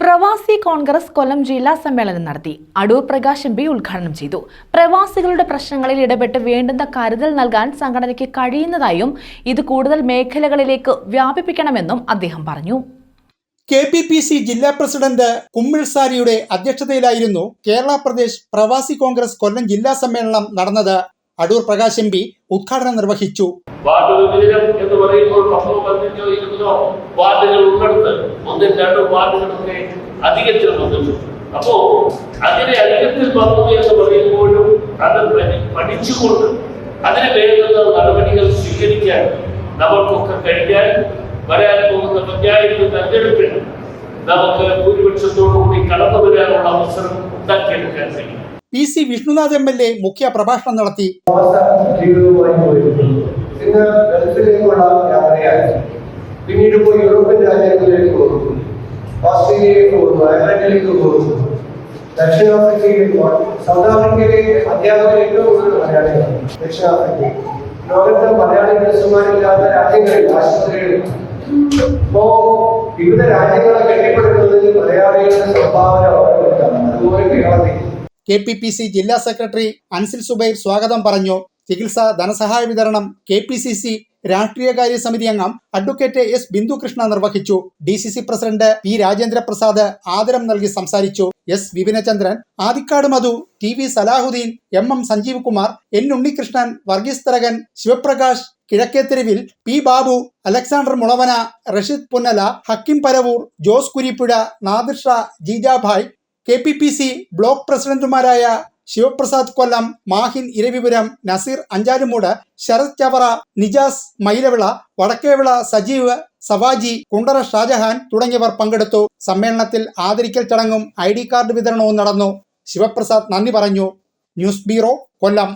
പ്രവാസി കോൺഗ്രസ് കൊല്ലം ജില്ലാ സമ്മേളനം നടത്തി. അടൂർ പ്രകാശ് എം.പി. ഉദ്ഘാടനം ചെയ്തു. പ്രവാസികളുടെ പ്രശ്നങ്ങളിൽ ഇടപെട്ട് വേണ്ടുന്ന കരുതൽ നൽകാൻ സംഘടനയ്ക്ക് കഴിയുന്നതായും ഇത് കൂടുതൽ മേഖലകളിലേക്ക് വ്യാപിപ്പിക്കണമെന്നും അദ്ദേഹം പറഞ്ഞു. KPPC ജില്ലാ പ്രസിഡന്റ് കുമ്മിൾ സാരിയുടെ അധ്യക്ഷതയിലായിരുന്നു കേരള പ്രദേശ് പ്രവാസി കോൺഗ്രസ് കൊല്ലം ജില്ലാ സമ്മേളനം നടന്നത്. അടൂർ പ്രകാശ് എം.പി. ഉദ്ഘാടനം നിർവഹിച്ചു. വാർഡ് വിഭജനം എന്ന് പറയുമ്പോൾ 10-15-20 വാർഡുകൾ ഉള്ളിടത്ത് 1-2 വാർഡുകളൊക്കെ അധികത്തിൽ വന്നിട്ടുണ്ട്. അപ്പോ അതിനെ അധികത്തിൽ വന്നു എന്ന് പറയുമ്പോഴും അത് പഠിച്ചുകൊണ്ട് അതിന് വേണ്ടുന്ന നടപടികൾ സ്വീകരിക്കാൻ നമുക്കൊക്കെ കഴിഞ്ഞാൽ വരാൻ പോകുന്ന പഞ്ചായത്ത് തെരഞ്ഞെടുപ്പിൽ നമുക്ക് ഭൂരിപക്ഷത്തോടുകൂടി കടന്നു വരാനുള്ള അവസരം ഉണ്ടാക്കിയെടുക്കാൻ കഴിയും. PC വിഷ്ണുനാഥ് MLA മുഖ്യ പ്രഭാഷണം നടത്തി. പിന്നീട് പോയി യൂറോപ്യൻ രാജ്യങ്ങളിലേക്ക് പോകുന്നു, ഓസ്ട്രേലിയയിലേക്ക് പോകുന്നു, അയർലൻഡിലേക്ക് പോകുന്നു, ദക്ഷിണാഫ്രിക്കയിലേക്ക് പോകുന്നു. സൗത്ത് ആഫ്രിക്കയിലെ അധ്യാപകർ ഏറ്റവും കൂടുതൽ മലയാളികളാണ്. ദക്ഷിണാഫ്രിക്ക ലോകത്ത് മലയാളി നഴ്സുമാരില്ലാത്ത രാജ്യങ്ങളിൽ ആശുപത്രികളിൽ ഇപ്പോ വിവിധ രാജ്യങ്ങളെ കെട്ടിപ്പടുക്കുന്നതിൽ മലയാളികളുടെ സംഭാവന അതുപോലെ കേരളത്തിൽ. KPPC ജില്ലാ സെക്രട്ടറി അൻസിൽ സുബൈർ സ്വാഗതം പറഞ്ഞു. ചികിത്സാ ധനസഹായ വിതരണം KPCC രാഷ്ട്രീയകാര്യ സമിതി അംഗം അഡ്വക്കേറ്റ് S ബിന്ദുകൃഷ്ണ നിർവഹിച്ചു. DCC president P Rajendra Prasad ആദരം നൽകി സംസാരിച്ചു. S Vipinachandran, Adikkad Madhu, TV Salahuddin, MM Sanjeev Kumar, N Unnikrishnan, Varghese Tharakan, Sivaprakash Kizhakketheruvil, P Babu, Alexander Mulavana, Rasheed Punnala, Hakkim Paravur, Jose Kurippuzha, Nadir Shah, Jijabai, KPPC block പ്രസിഡന്റുമാരായ ശിവപ്രസാദ് കൊല്ലം, മാഹിൻ ഇരവിപുരം, നസീർ അഞ്ചാലുമൂട്, ശരത് ചവറ, നിജാസ് മൈലവിള, വടക്കേവിള സജീവ്, സവാജി, കുണ്ടറ ഷാജഹാൻ തുടങ്ങിയവർ പങ്കെടുത്തു. സമ്മേളനത്തിൽ ആദരിക്കൽ ചടങ്ങും ID കാർഡ് വിതരണവും നടന്നു. ശിവപ്രസാദ് നന്ദി പറഞ്ഞു. ന്യൂസ് ബ്യൂറോ, കൊല്ലം.